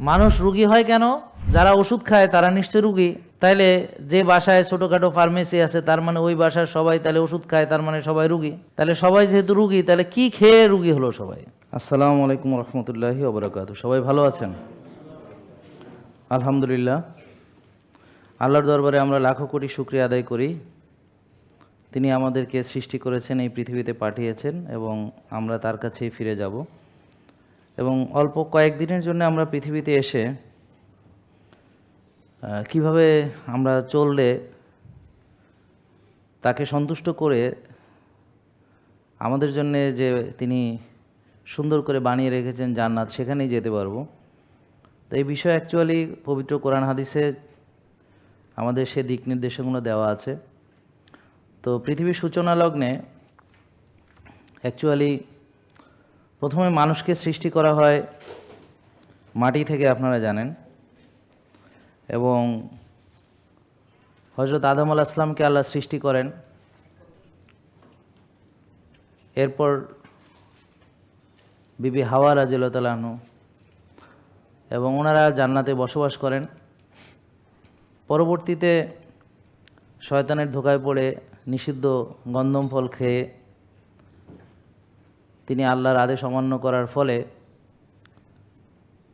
মানুষ রুগী হয় কেন? যারা ওষুধ খায় তারা নিশ্চয় রুগী। তাইলে যে বাসায় ছোটোখাটো ফার্মেসি আছে তার মানে ওই বাসার সবাই তাহলে ওষুধ খায়, তার মানে সবাই রুগী। তাহলে সবাই যেহেতু রুগী, তাহলে কি খেয়ে রুগী হলো সবাই? আসসালামু আলাইকুম রহমতুল্লাহি ওয়া বারাকাতুহু। সবাই ভালো আছেন? আলহামদুলিল্লাহ। আল্লাহর দরবারে আমরা লাখো কোটি শুকরিয়া আদায় করি। তিনি আমাদেরকে সৃষ্টি করেছেন, এই পৃথিবীতে পাঠিয়েছেন এবং আমরা তার কাছেই ফিরে যাব। এবং অল্প কয়েকদিনের জন্য আমরা পৃথিবীতে এসে কিভাবে আমরা চললে তাকে সন্তুষ্ট করে আমাদের জন্য যে তিনি সুন্দর করে বানিয়ে রেখেছেন জান্নাত, সেখানেই যেতে পারবো। তো এই বিষয়ে অ্যাকচুয়ালি পবিত্র কোরআন হাদিসে আমাদের সে দিক নির্দেশনাগুলো দেওয়া আছে। তো পৃথিবীর সূচনা লগ্নে অ্যাকচুয়ালি প্রথমে মানুষকে সৃষ্টি করা হয় মাটি থেকে, আপনারা জানেন। এবং হযরত আদম আলাইহিস সালামকে আল্লাহ সৃষ্টি করেন। এরপর বিবি হাওয়া রাদিয়াল্লাহু তাআলা আনহু এবং ওনারা জান্নাতে বসবাস করেন। পরবর্তীতে শয়তানের ধোকায় পড়ে নিষিদ্ধ গন্ধম ফল খেয়ে তিনি আল্লাহর আদেশ অমান্য করার ফলে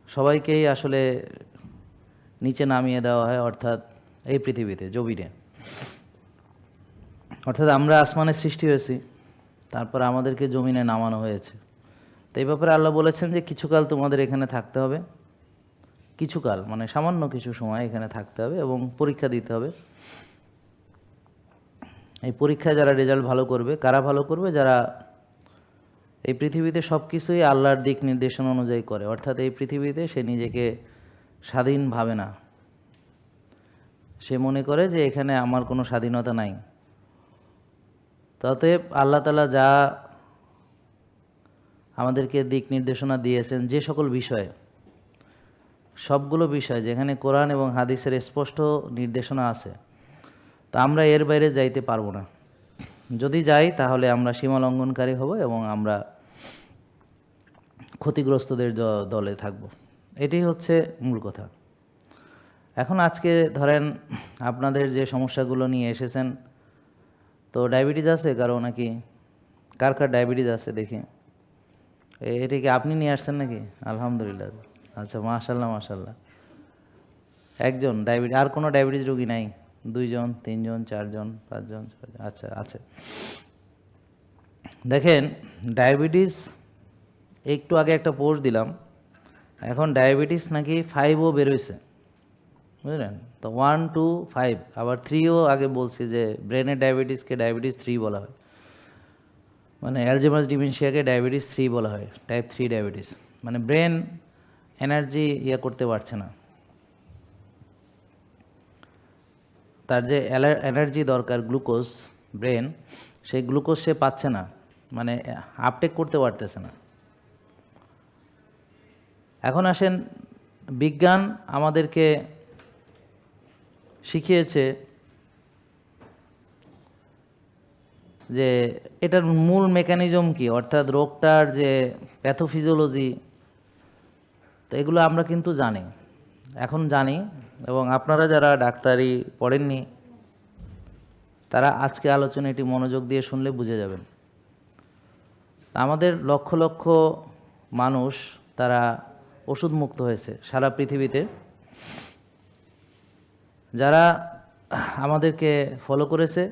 সবাইকেই আসলে নিচে নামিয়ে দেওয়া হয়, অর্থাৎ এই পৃথিবীতে জমিনে। অর্থাৎ আমরা আসমানের সৃষ্টি হয়েছি, তারপর আমাদেরকে জমিনে নামানো হয়েছে। তো এই ব্যাপারে আল্লাহ বলেছেন যে কিছুকাল তোমাদের এখানে থাকতে হবে, কিছুকাল মানে সামান্য কিছু সময় এখানে থাকতে হবে এবং পরীক্ষা দিতে হবে। এই পরীক্ষায় যারা রেজাল্ট ভালো করবে, কারা ভালো করবে? যারা এই পৃথিবীতে সব কিছুই আল্লাহর দিক নির্দেশনা অনুযায়ী করে, অর্থাৎ এই পৃথিবীতে সে নিজেকে স্বাধীন ভাবে না। সে মনে করে যে এখানে আমার কোনো স্বাধীনতা নাই। অতএব আল্লাহ তাআলা যা আমাদেরকে দিক নির্দেশনা দিয়েছেন, যে সকল বিষয়ে, সবগুলো বিষয় যেখানে কোরআন এবং হাদিসের স্পষ্ট নির্দেশনা আছে, তা আমরা এর বাইরে যাইতে পারবো না। যদি যাই তাহলে আমরা সীমা লঙ্ঘনকারী হব এবং আমরা ক্ষতিগ্রস্তদের দলে থাকব। এটাই হচ্ছে মূল কথা। এখন আজকে ধরেন আপনাদের যে সমস্যাগুলো নিয়ে এসেছেন, তো ডায়াবেটিস আছে কারো নাকি? কার কার ডায়াবেটিস আছে দেখি? এটা কি আপনি নিয়ে আসছেন নাকি? আলহামদুলিল্লাহ। আচ্ছা, মাশাল্লাহ মাশাল্লাহ। একজন ডায়াবেটিস, আর কোনো ডায়াবেটিস রোগী নাই? 2 জন, 3 জন, 4 জন, 5 জন, 6 জন? আচ্ছা আছে। দেখেন, ডায়াবেটিস, একটু আগে একটা পোস্ট দিলাম, এখন ডায়াবেটিস নাকি 5ও বেরোইছে, বুঝলেন? তো 1 2 5, আবার 3ও আগে বলছি যে ব্রেনের ডায়াবেটিসকে ডায়াবেটিস 3 বলা হয়, মানে অ্যালজাইমার্স ডিমেনশিয়াকে ডায়াবেটিস 3 বলা হয়, টাইপ 3 ডায়াবেটিস। মানে ব্রেন এনার্জি করতে পারছে না, তার যে এনার্জি দরকার গ্লুকোজ, ব্রেন সেই গ্লুকোজ সে পাচ্ছে না, মানে আপটেক করতে পারতেছে না। এখন আসেন, বিজ্ঞান আমাদেরকে শিখিয়েছে যে এটার মূল মেকানিজম কি, অর্থাৎ রোগটার যে প্যাথোফিজিওলজি, তো এগুলো আমরা কিন্তু জানি, এখন জানি। এবং আপনারা যারা ডাক্তারি পড়েননি তারা আজকে আলোচনা এটি মনোযোগ দিয়ে শুনলে বুঝে যাবেন। আমাদের লক্ষ লক্ষ মানুষ তারা ওষুধ মুক্ত হয়েছে সারা পৃথিবীতে। যারা আমাদেরকে ফলো করেছে,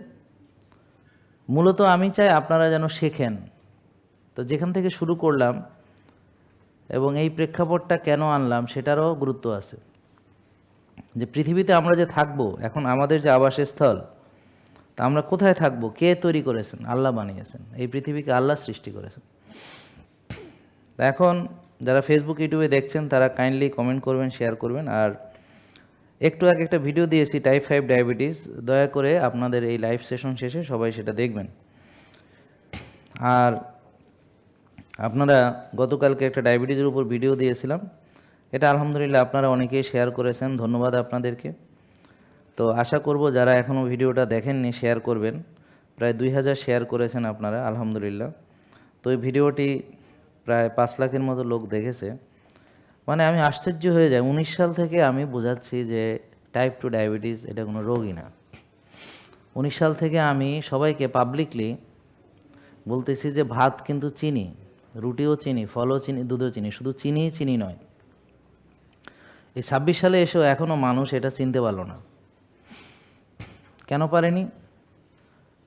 মূলত আমি চাই আপনারা যেন শেখেন। তো যেখান থেকে শুরু করলাম এবং এই প্রেক্ষাপটটা কেন আনলাম সেটারও গুরুত্ব আছে। যে পৃথিবীতে আমরা যে থাকবো, এখন আমাদের যে আবাসস্থল, তা আমরা কোথায় থাকবো? কে তৈরি করেছেন? আল্লাহ বানিয়েছেন। এই পৃথিবীকে আল্লাহ সৃষ্টি করেছেন। এখন যারা ফেসবুক ইউটিউবে দেখছেন তারা কাইন্ডলি কমেন্ট করবেন, শেয়ার করবেন। আর একটু আগে একটা ভিডিও দিয়েছি টাইপ 5 ডায়াবেটিস, দয়া করে আপনাদের এই লাইভ সেশন শেষে সবাই সেটা দেখবেন। আর আপনারা গতকালকে একটা ডায়াবেটিসের উপর ভিডিও দিয়েছিলাম, এটা আলহামদুলিল্লাহ আপনারা অনেকেই শেয়ার করেছেন, ধন্যবাদ আপনাদেরকে। তো আশা করব যারা এখনও ভিডিওটা দেখেননি শেয়ার করবেন। প্রায় 2000 শেয়ার করেছেন আপনারা, আলহামদুলিল্লাহ। তো এই ভিডিওটি প্রায় 5 লাখের মতো লোক দেখেছে। মানে আমি আশ্চর্য হয়ে যাই, 19 সাল থেকে আমি বোঝাচ্ছি যে টাইপ 2 ডায়াবেটিস এটা কোনো রোগই না। 19 সাল থেকে আমি সবাইকে পাবলিকলি বলতেছি যে ভাত কিন্তু চিনি, রুটিও চিনি, ফলও চিনি, দুধও চিনি, শুধু চিনিই চিনি নয়। এই 26 সালে এসেও এখনও মানুষ এটা চিনতে পারলো না। কেন পারেনি?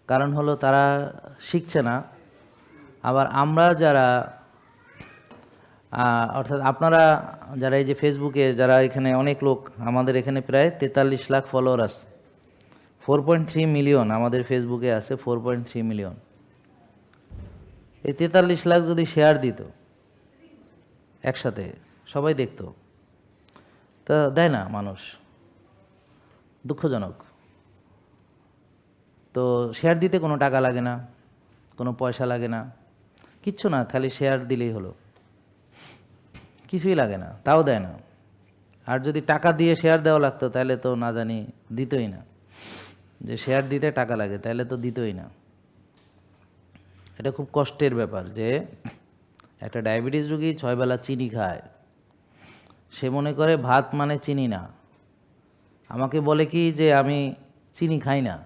কারণ হলো তারা শিখছে না। আবার আমরা যারা অর্থাৎ আপনারা যারা এই যে ফেসবুকে যারা এখানে অনেক লোক, আমাদের এখানে প্রায় 43 লাখ ফলোয়ার আছে, 4.3 মিলিয়ন আমাদের ফেসবুকে আছে, 4.3 মিলিয়ন। এই 43 লাখ যদি শেয়ার দিত একসাথে, সবাই দেখতো, তা দেয় না মানুষ, দুঃখজনক। তো শেয়ার দিতে কোনো টাকা লাগে না, কোনো পয়সা লাগে না, কিচ্ছু না, খালি শেয়ার দিলেই হলো, কিছুই লাগে না, তাও দেয় না। আর যদি টাকা দিয়ে শেয়ার দেওয়া লাগতো তাহলে তো না জানি দিতই না, যে শেয়ার দিতে টাকা লাগে তাহলে তো দিতই না। এটা খুব কষ্টের ব্যাপার যে একটা ডায়াবেটিস রোগী 6 বেলা চিনি খায়, সে মনে করে ভাত মানে চিনি না। আমাকে বলে কি যে আমি চিনি খাই না,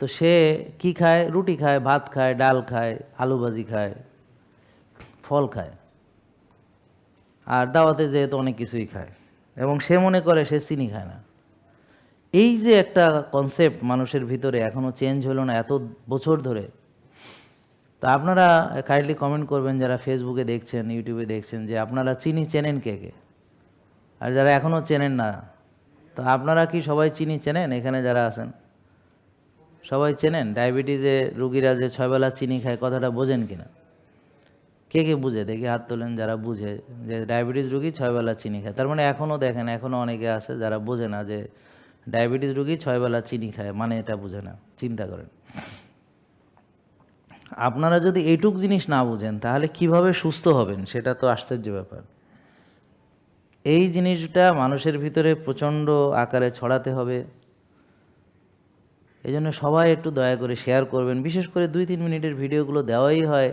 তো সে কি খায়? রুটি খায়, ভাত খায়, ডাল খায়, আলু ভাজি খায়, ফল খায়, আর দাওয়াতে যেহেতু অনেক কিছুই খায়, এবং সে মনে করে সে চিনি খায় না। এই যে একটা কনসেপ্ট মানুষের ভিতরে এখনও চেঞ্জ হলো না এত বছর ধরে। তা আপনারা কাইন্ডলি কমেন্ট করবেন যারা ফেসবুকে দেখছেন, ইউটিউবে দেখছেন, যে আপনারা চিনি চেনেন কে কে, আর যারা এখনও চেনেন না, তো আপনারা কি সবাই চিনি চেনেন? এখানে যারা আছেন সবাই চেনেন ডায়াবেটিসে রুগীরা যে 6 বেলা চিনি খায়, কথাটা বোঝেন কিনা? কে কে বুঝে দেখি হাত তোলেন যারা বুঝে যে ডায়াবেটিস রুগী 6 বেলা চিনি খায়। তার মানে এখনও দেখেন, এখনও অনেকে আছে যারা বোঝে না যে ডায়াবেটিস রুগী 6 বেলা চিনি খায়, মানে এটা বুঝে না। চিন্তা করেন, আপনারা যদি এইটুক জিনিস না বুঝেন তাহলে কিভাবে সুস্থ হবেন? সেটা তো আশ্চর্য ব্যাপার। এই জিনিসটা মানুষের ভিতরে প্রচণ্ড আকারে ছড়াতে হবে। এই জন্য সবাই একটু দয়া করে শেয়ার করবেন, বিশেষ করে 2-3 মিনিটের ভিডিওগুলো দেওয়াই হয়,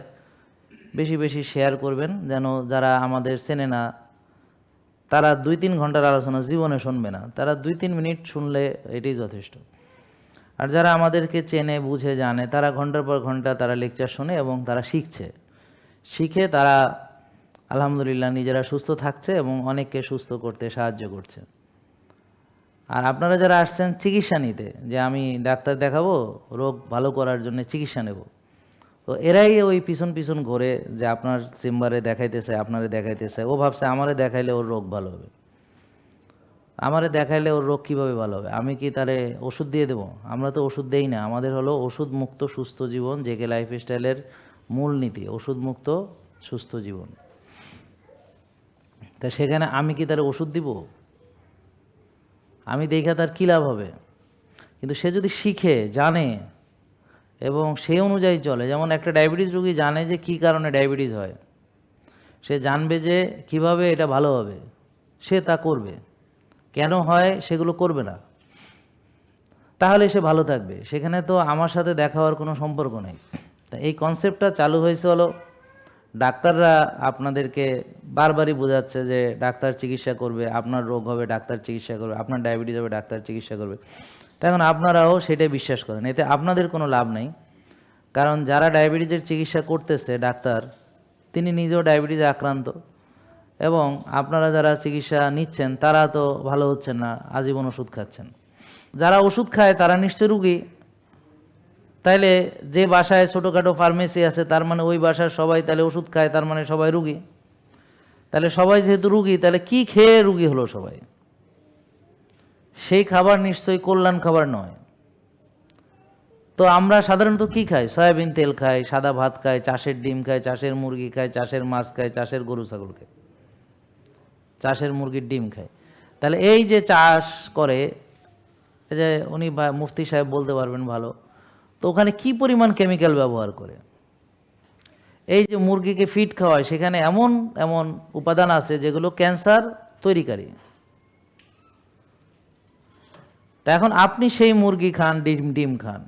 বেশি বেশি শেয়ার করবেন, যেন যারা আমাদের চেনে না তারা 2-3 ঘন্টার আলোচনা জীবনে শুনবে না, তারা 2-3 মিনিট শুনলে এটাই যথেষ্ট। আর যারা আমাদেরকে চেনে, বুঝে, জানে, তারা ঘন্টার পর ঘন্টা তারা লেকচার শোনে এবং তারা শিখে তারা আলহামদুলিল্লাহ নিজেরা সুস্থ থাকছে এবং অনেককে সুস্থ করতে সাহায্য করছে। আর আপনারা যারা আসছেন চিকিৎসা নিতে, যে আমি ডাক্তার দেখাবো রোগ ভালো করার জন্য চিকিৎসা নেব, তো এরাই ওই পিছন পিছন ঘোরে, যে আপনার চেম্বারে দেখাইতেছে, আপনারে দেখাইতেছে, ও ভাবছে আমারে দেখাইলে ওর রোগ ভালো হবে। আমারে দেখাইলে ওর রোগ কীভাবে ভালো হবে? আমি কি তারে ওষুধ দিয়ে দেবো? আমরা তো ওষুধ দেই না। আমাদের হলো ওষুধ মুক্ত সুস্থ জীবন, জেকে লাইফস্টাইলের মূল নীতি, ওষুধ মুক্ত সুস্থ জীবন। তা সেখানে আমি কি তারে ওষুধ দিব? আমি দেখা তার কী লাভ হবে? কিন্তু সে যদি শিখে, জানে এবং সেই অনুযায়ী চলে, যেমন একটা ডায়াবেটিস রোগী জানে যে কী কারণে ডায়াবেটিস হয়, সে জানবে যে কিভাবে এটা ভালো হবে, সে তা করবে। কেন হয় সেগুলো করবে না, তাহলে সে ভালো থাকবে। সেখানে তো আমার সাথে দেখা হওয়ার কোনো সম্পর্ক নেই। তা এই কনসেপ্টটা চালু হয়েছে হলো, ডাক্তাররা আপনাদেরকে বারবারই বোঝাচ্ছে যে ডাক্তার চিকিৎসা করবে, আপনার রোগ হবে ডাক্তার চিকিৎসা করবে, আপনার ডায়াবেটিস হবে ডাক্তার চিকিৎসা করবে। তখন আপনারাও সেটাই বিশ্বাস করেন, এতে আপনাদের কোনো লাভ নেই। কারণ যারা ডায়াবেটিসের চিকিৎসা করতেছে ডাক্তার, তিনি নিজেও ডায়াবেটিসে আক্রান্ত, এবং আপনারা যারা চিকিৎসা নিচ্ছেন তারা তো ভালো হচ্ছেন না, আজীবন ওষুধ খাচ্ছেন। যারা ওষুধ খায় তারা নিশ্চয় রুগী। তাইলে যে বাসায় ছোটোখাটো ফার্মেসি আছে, তার মানে ওই বাসার সবাই তাহলে ওষুধ খায়, তার মানে সবাই রুগী। তাহলে সবাই যেহেতু রুগী, তাহলে কি খেয়ে রুগী হলো সবাই? সেই খাবার নিশ্চয়ই কল্যাণ খাবার নয়। তো আমরা সাধারণত কি খাই? সয়াবিন তেল খাই, সাদা ভাত খাই, চাষের ডিম খাই, চাষের মুরগি খাই, চাষের মাছ খাই, চাষের গরু ছাগল খাই, চাষের মুরগির ডিম খাই। তাহলে এই যে চাষ করে, এই যে উনি মুফতি সাহেব বলতে পারবেন ভালো, তো ওখানে কি পরিমাণ কেমিক্যাল ব্যবহার করে? এই যে মুরগিকে ফিড খাওয়ায়, সেখানে এমন এমন উপাদান আছে যেগুলো ক্যান্সার তৈরিকারী। তা এখন আপনি সেই মুরগি খান, ডিম খান,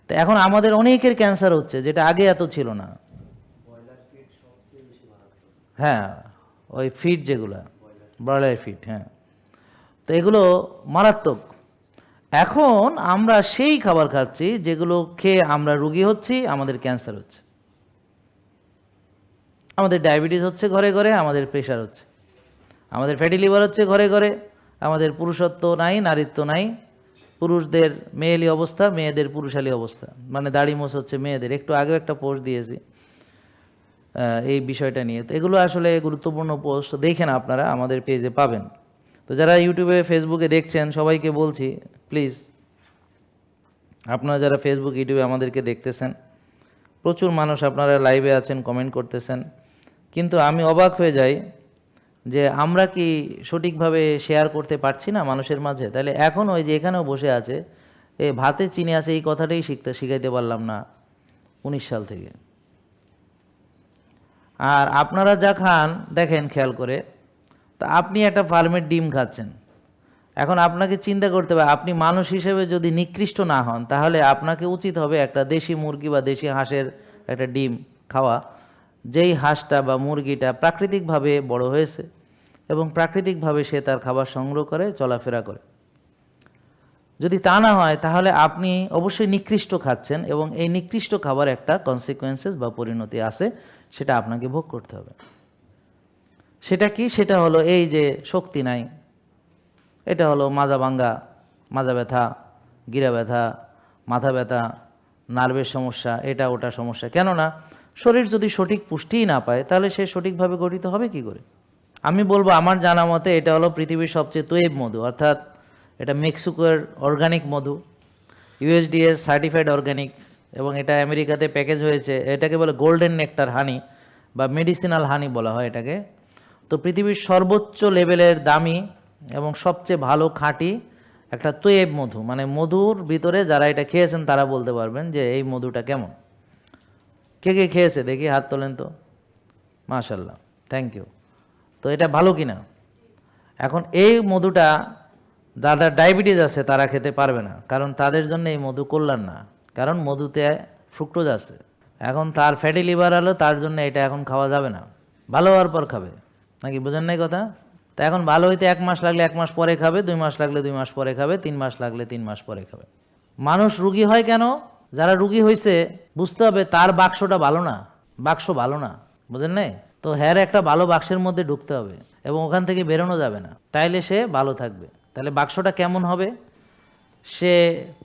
তা এখন আমাদের অনেকের ক্যান্সার হচ্ছে, যেটা আগে এত ছিল না। হ্যাঁ, ওই ফিড যেগুলো, ব্রয়লার ফিড, হ্যাঁ, তো এগুলো মারাত্মক। এখন আমরা সেই খাবার খাচ্ছি যেগুলো খেয়ে আমরা রোগী হচ্ছি, আমাদের ক্যান্সার হচ্ছে, আমাদের ডায়াবেটিস হচ্ছে ঘরে ঘরে, আমাদের প্রেশার হচ্ছে, আমাদের ফ্যাটি লিভার হচ্ছে ঘরে ঘরে, আমাদের পুরুষত্ব নাই, নারীত্ব নাই, পুরুষদের মেয়েলি অবস্থা, মেয়েদের পুরুষালী অবস্থা, মানে দাড়ি মোছ হচ্ছে মেয়েদের। একটু আগেও একটা পোস্ট দিয়েছি এই বিষয়টা নিয়ে। তো এগুলো আসলে গুরুত্বপূর্ণ পোস্ট, দেখেন আপনারা, আমাদের পেজে পাবেন। তো যারা ইউটিউবে ফেসবুকে দেখছেন সবাইকে বলছি, প্লিজ আপনারা যারা ফেসবুক ইউটিউবে আমাদেরকে দেখতেছেন, প্রচুর মানুষ আপনারা লাইভে আছেন, কমেন্ট করতেছেন, কিন্তু আমি অবাক হয়ে যাই যে আমরা কি সঠিকভাবে শেয়ার করতে পারছি না মানুষের মাঝে। তাহলে এখন ওই যে এখানেও বসে আছে, এ ভাতে চিনি আছে, এই কথাটাই শিখাইতে পারলাম না 19 সাল থেকে। আর আপনারা যা খান দেখেন খেয়াল করে, তা আপনি একটা ফার্মের ডিম খাচ্ছেন, এখন আপনাকে চিন্তা করতে হবে, আপনি মানুষ হিসেবে যদি নিকৃষ্ট না হন, তাহলে আপনাকে উচিত হবে একটা দেশি মুরগি বা দেশি হাঁসের একটা ডিম খাওয়া, যেই হাঁসটা বা মুরগিটা প্রাকৃতিকভাবে বড় হয়েছে এবং প্রাকৃতিকভাবে সে তার খাবার সংগ্রহ করে চলাফেরা করে। যদি তা না হয় তাহলে আপনি অবশ্যই নিকৃষ্ট খাচ্ছেন, এবং এই নিকৃষ্ট খাবার একটা কনসিকুয়েন্সেস বা পরিণতি আছে, সেটা আপনাকে ভোগ করতে হবে। সেটা কি? সেটা হলো এই যে শক্তি নাই, এটা হলো মাজা ভাঙ্গা, মাজা ব্যথা, গিরা ব্যথা, মাথা ব্যথা, নার্ভের সমস্যা, এটা ওটা সমস্যা। কেননা শরীর যদি সঠিক পুষ্টিই না পায়, তাহলে সে সঠিকভাবে গঠিত হবে কি করে? আমি বলবো আমার জানা মতে এটা হলো পৃথিবীর সবচেয়ে তৈব মধু, অর্থাৎ এটা মেক্সিকোর অর্গানিক মধু, ইউএসডিএস সার্টিফাইড অর্গানিক, এবং এটা আমেরিকাতে প্যাকেজ হয়েছে। এটাকে বলে গোল্ডেন নেকটার হানি বা মেডিসিনাল হানি বলা হয় এটাকে। তো পৃথিবীর সর্বোচ্চ লেভেলের দামি এবং সবচেয়ে ভালো খাঁটি একটা তৈব মধু, মানে মধুর ভিতরে যারা এটা খেয়েছেন তারা বলতে পারবেন যে এই মধুটা কেমন। কে কে খেয়েছে দেখি হাত তোলেন তো, মাশাল্লাহ, থ্যাংক ইউ। তো এটা ভালো কিনা? এখন এই মধুটা যাদের ডায়াবেটিস আছে তারা খেতে পারবে না, কারণ তাদের জন্য এই মধু কল্যাণ না, কারণ মধুতে ফ্রুক্টোজ আছে। এখন তার ফ্যাটি লিভার হলো, তার জন্য এটা এখন খাওয়া যাবে না, ভালো হওয়ার পর খাবে, নাকি বোঝেন নাই কথা? তো এখন ভালো হইতে 1 মাস লাগলে 1 মাস পরে খাবে, 2 মাস লাগলে 2 মাস পরে খাবে, 3 মাস লাগলে 3 মাস পরে খাবে। মানুষ রুগী হয় কেন? যারা রুগী হয়েছে বুঝতে হবে তার বাক্সটা ভালো না, বাক্স ভালো না, বুঝেন নাই? তো হ্যার একটা ভালো বাক্সের মধ্যে ঢুকতে হবে এবং ওখান থেকে বেরোনো যাবে না, তাইলে সে ভালো থাকবে। তাহলে বাক্সটা কেমন হবে? সে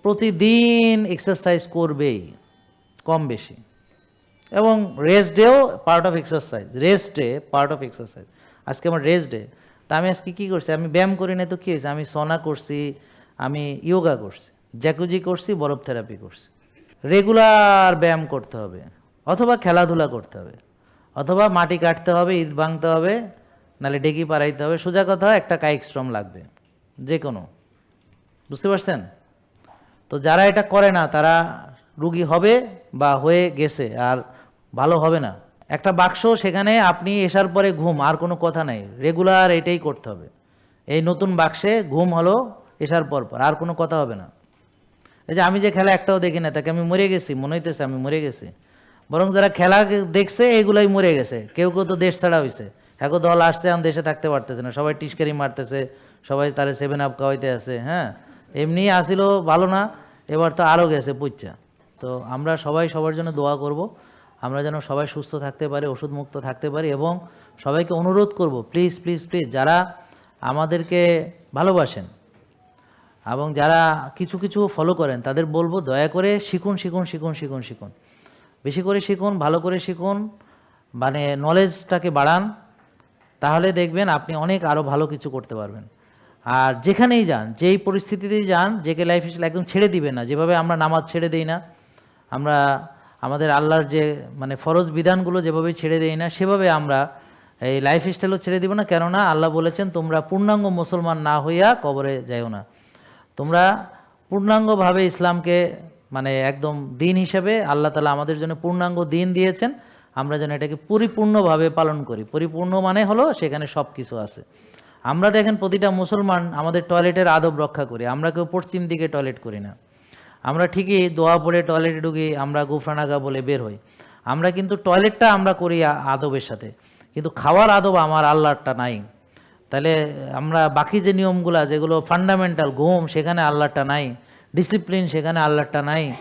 প্রতিদিন এক্সারসাইজ করবেই কম বেশি, এবং রেস্ট ডেও part of exercise, rest day part of exercise. আজকে আমার রেস্ট ডে, তা আমি আজকে কী করছি? আমি ব্যায়াম করি না তো কী হয়েছে? আমি সনা করছি, আমি ইয়োগা করছি, জ্যাকুজি করছি, বরফ থেরাপি করছি। রেগুলার ব্যায়াম করতে হবে, অথবা খেলাধুলা করতে হবে, অথবা মাটি কাটতে হবে, ইট ভাঙতে হবে, নাহলে ডেকি পাড়াইতে হবে। সোজা কথা, একটা কায়িক শ্রম লাগবে যে কোনো, বুঝতে পারছেন? তো যারা এটা করে না তারা রুগী হবে বা হয়ে গেছে, আর ভালো হবে না। একটা বাক্স, সেখানে আপনি এসার পরে ঘুম, আর কোনো কথা নাই, রেগুলার এটাই করতে হবে। এই নতুন বাক্সে ঘুম হলো এসার পর পর, আর কোনো কথা হবে না। এই যে আমি যে খেলা একটাও দেখি না, তাকে আমি মরে গেছি মনে হইতেছে, আমি মরে গেছি। বরং যারা খেলা দেখছে এইগুলাই মরে গেছে। কেউ কেউ তো দেশ ছাড়া হয়েছে, এখন দল আসছে, এখন দেশে থাকতে পারতেছে না, সবাই টিস্কারি মারতেছে, সবাই তারে 7 আপ খাওয়াইতে আছে। হ্যাঁ, এমনি আসিল ভালো না, এবার তো আরও গেছে পুচ্চা। তো আমরা সবাই সবার জন্য দোয়া করব, আমরা যেন সবাই সুস্থ থাকতে পারি, ওষুধ মুক্ত থাকতে পারি, এবং সবাইকে অনুরোধ করব, প্লিজ প্লিজ প্লিজ, যারা আমাদেরকে ভালোবাসেন এবং যারা কিছু কিছু ফলো করেন, তাদের বলবো দয়া করে শিখুন শিখুন শিখুন শিখুন শিখুন, বেশি করে শিখুন, ভালো করে শিখুন, মানে নলেজটাকে বাড়ান, তাহলে দেখবেন আপনি অনেক আরও ভালো কিছু করতে পারবেন। আর যেখানেই যান, যেই পরিস্থিতিতেই যান, জেকে লাইফস্টাইল একদম ছেড়ে দিবেন না। যেভাবে আমরা নামাজ ছেড়ে দিই না, আমরা আমাদের আল্লাহর যে মানে ফরজ বিধানগুলো যেভাবে ছেড়ে দেই না, সেভাবে আমরা এই লাইফস্টাইলও ছেড়ে দিব না। কেননা আল্লাহ বলেছেন, তোমরা পূর্ণাঙ্গ মুসলমান না হইয়া কবরে যাইও না। তোমরা পূর্ণাঙ্গভাবে ইসলামকে, মানে একদম দিন হিসেবে আল্লাহ তাআলা আমাদের জন্য পূর্ণাঙ্গ দিন দিয়েছেন, আমরা যেন এটাকে পরিপূর্ণভাবে পালন করি। পরিপূর্ণ মানে হলো সেখানে সব কিছু আছে। আমরা দেখেন প্রতিটা মুসলমান আমাদের টয়লেটের আদব রক্ষা করি, আমরা কেউ পশ্চিম দিকে টয়লেট করি না। আমরা ঠিকই দোয়া পড়ে টয়লেটে ঢুকি, আমরা গুফরানাগা বলে বের হই, আমরা কিন্তু টয়লেটটা আমরা করি আদবের সাথে। কিন্তু খাওয়ার আদব আমার আল্লাহরটা নাই। তাহলে আমরা বাকি যে নিয়মগুলা যেগুলো ফান্ডামেন্টাল, ঘুম, সেখানে আল্লাহরটা নাই, ডিসিপ্লিন, সেখানে আল্লাহরটা নাই।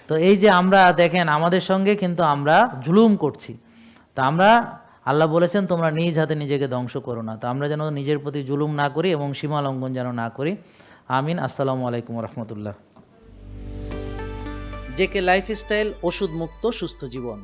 তো এই যে আমরা দেখেন আমাদের সঙ্গে কিন্তু আমরা জুলুম করছি। তা আমরা, আল্লাহ বলেছেন তোমরা নিজ হাতে নিজেকে ধ্বংস করো না। তো আমরা যেন নিজের প্রতি জুলুম না করি এবং সীমা লঙ্ঘন যেন না করি। আমিন। আসসালামু আলাইকুম রহমতুল্লাহ। জেকে লাইফস্টাইল, ওষুধ মুক্ত সুস্থ জীবন।